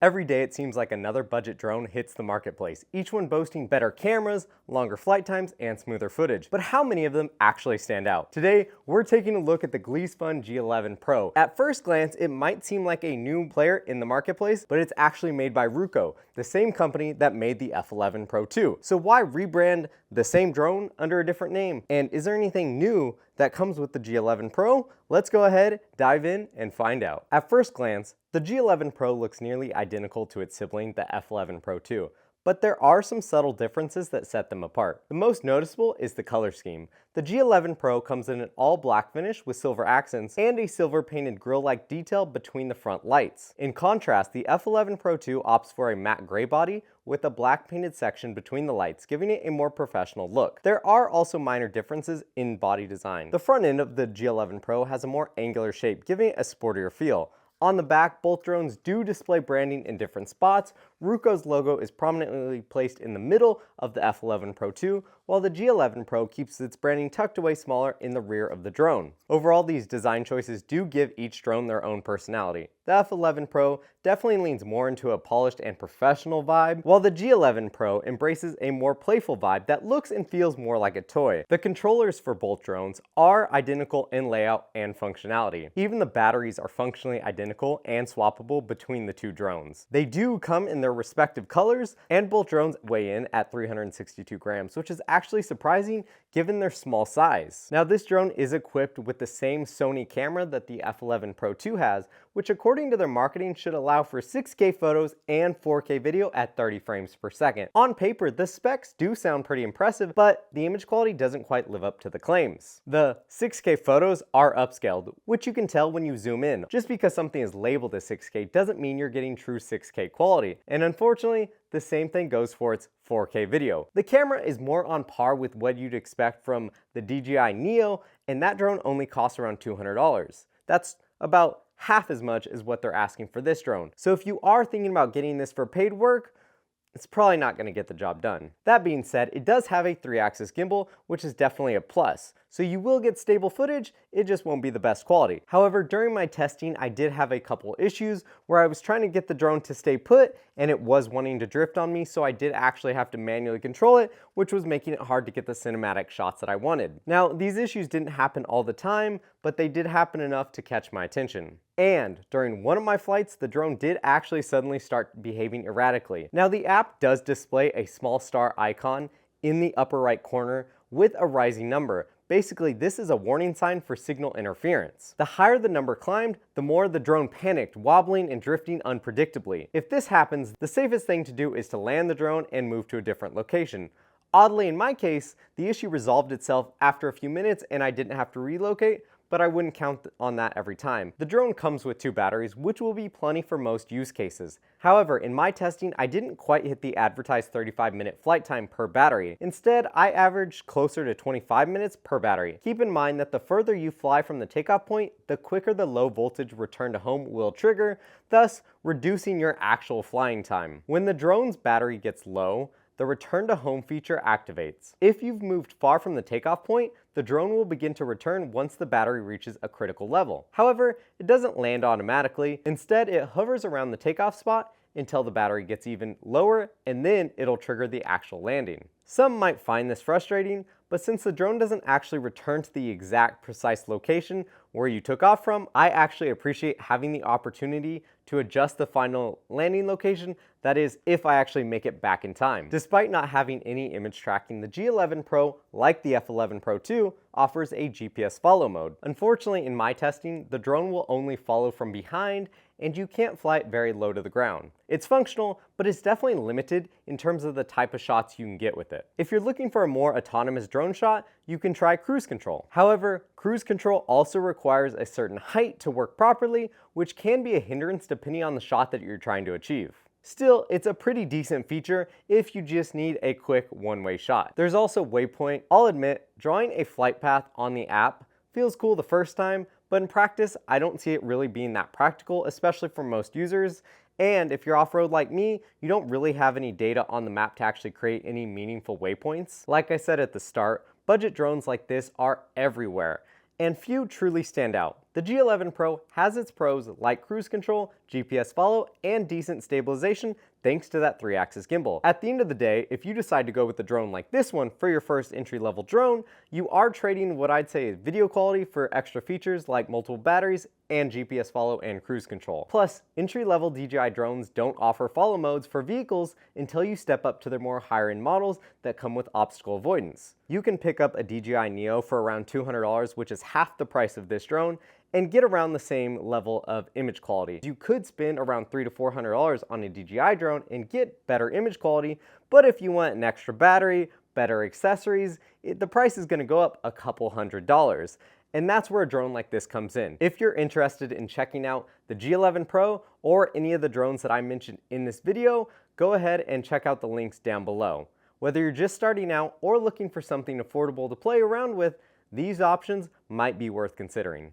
Every day it seems like another budget drone hits the marketplace, each one boasting better cameras, longer flight times, and smoother footage. But how many of them actually stand out? Today, we're taking a look at the Gleesfun G11PRO. At first glance, it might seem like a new player in the marketplace, but it's actually made by Ruko, the same company that made the F11PRO2. So why rebrand the same drone under a different name? And is there anything new that comes with the G11PRO? Let's go ahead, dive in, and find out. At first glance, the G11PRO looks nearly identical to its sibling, the F11PRO2, but there are some subtle differences that set them apart. The most noticeable is the color scheme. The G11PRO comes in an all black finish with silver accents and a silver painted grille-like detail between the front lights. In contrast, the F11PRO2 opts for a matte gray body with a black painted section between the lights, giving it a more professional look. There are also minor differences in body design. The front end of the G11PRO has a more angular shape, giving it a sportier feel. On the back, both drones do display branding in different spots. Ruko's logo is prominently placed in the middle of the F11PRO2, while the G11PRO keeps its branding tucked away smaller in the rear of the drone. Overall, these design choices do give each drone their own personality. The F11PRO definitely leans more into a polished and professional vibe, while the G11PRO embraces a more playful vibe that looks and feels more like a toy. The controllers for both drones are identical in layout and functionality. Even the batteries are functionally identical and swappable between the two drones. They do come in their respective colors, and both drones weigh in at 362 grams, which is actually surprising given their small size. Now, this drone is equipped with the same Sony camera that the F11PRO2 has, which according to their marketing should allow for 6K photos and 4K video at 30 frames per second. On paper, the specs do sound pretty impressive, but the image quality doesn't quite live up to the claims. The 6K photos are upscaled, which you can tell when you zoom in. Just because something is labeled as 6K doesn't mean you're getting true 6K quality. And unfortunately, the same thing goes for its 4K video. The camera is more on par with what you'd expect from the DJI Neo, and that drone only costs around $200. That's about half as much as what they're asking for this drone. So if you are thinking about getting this for paid work, it's probably not going to get the job done. That being said, it does have a 3-axis gimbal, which is definitely a plus. So you will get stable footage, it just won't be the best quality. However, during my testing, I did have a couple issues where I was trying to get the drone to stay put and it was wanting to drift on me, so I did actually have to manually control it, which was making it hard to get the cinematic shots that I wanted. Now, these issues didn't happen all the time, but they did happen enough to catch my attention. And during one of my flights, the drone did actually suddenly start behaving erratically. Now, the app does display a small star icon in the upper right corner with a rising number. Basically, this is a warning sign for signal interference. The higher the number climbed, the more the drone panicked, wobbling and drifting unpredictably. If this happens, the safest thing to do is to land the drone and move to a different location. Oddly, in my case, the issue resolved itself after a few minutes and I didn't have to relocate, but I wouldn't count on that every time. The drone comes with 2 batteries, which will be plenty for most use cases. However, in my testing, I didn't quite hit the advertised 35-minute flight time per battery. Instead, I averaged closer to 25 minutes per battery. Keep in mind that the further you fly from the takeoff point, the quicker the low voltage return to home will trigger, thus reducing your actual flying time. When the drone's battery gets low, the return to home feature activates. If you've moved far from the takeoff point, the drone will begin to return once the battery reaches a critical level. However, it doesn't land automatically. Instead, it hovers around the takeoff spot until the battery gets even lower, and then it'll trigger the actual landing. Some might find this frustrating, but since the drone doesn't actually return to the exact precise location where you took off from, I actually appreciate having the opportunity to adjust the final landing location, that is, if I actually make it back in time. Despite not having any image tracking, the G11PRO, like the F11PRO2, offers a GPS follow mode. Unfortunately, in my testing, the drone will only follow from behind and you can't fly it very low to the ground. It's functional, but it's definitely limited in terms of the type of shots you can get with it. If you're looking for a more autonomous drone shot, you can try cruise control. However, cruise control also requires a certain height to work properly, which can be a hindrance depending on the shot that you're trying to achieve. Still, it's a pretty decent feature if you just need a quick one-way shot. There's also waypoint. I'll admit, drawing a flight path on the app feels cool the first time, but in practice, I don't see it really being that practical, especially for most users. And if you're off-road like me, you don't really have any data on the map to actually create any meaningful waypoints. Like I said at the start, budget drones like this are everywhere, and few truly stand out. The G11 Pro has its pros like cruise control, GPS follow, and decent stabilization thanks to that 3-axis gimbal. At the end of the day, if you decide to go with a drone like this one for your first entry-level drone, you are trading what I'd say is video quality for extra features like multiple batteries and GPS follow and cruise control. Plus, entry-level DJI drones don't offer follow modes for vehicles until you step up to their more higher-end models that come with obstacle avoidance. You can pick up a DJI Neo for around $200, which is half the price of this drone, and get around the same level of image quality. You could spend around $300 to $400 on a DJI drone and get better image quality, but if you want an extra battery, better accessories, the price is going to go up a couple $100. And that's where a drone like this comes in. If you're interested in checking out the G11 Pro or any of the drones that I mentioned in this video, go ahead and check out the links down below. Whether you're just starting out or looking for something affordable to play around with, these options might be worth considering.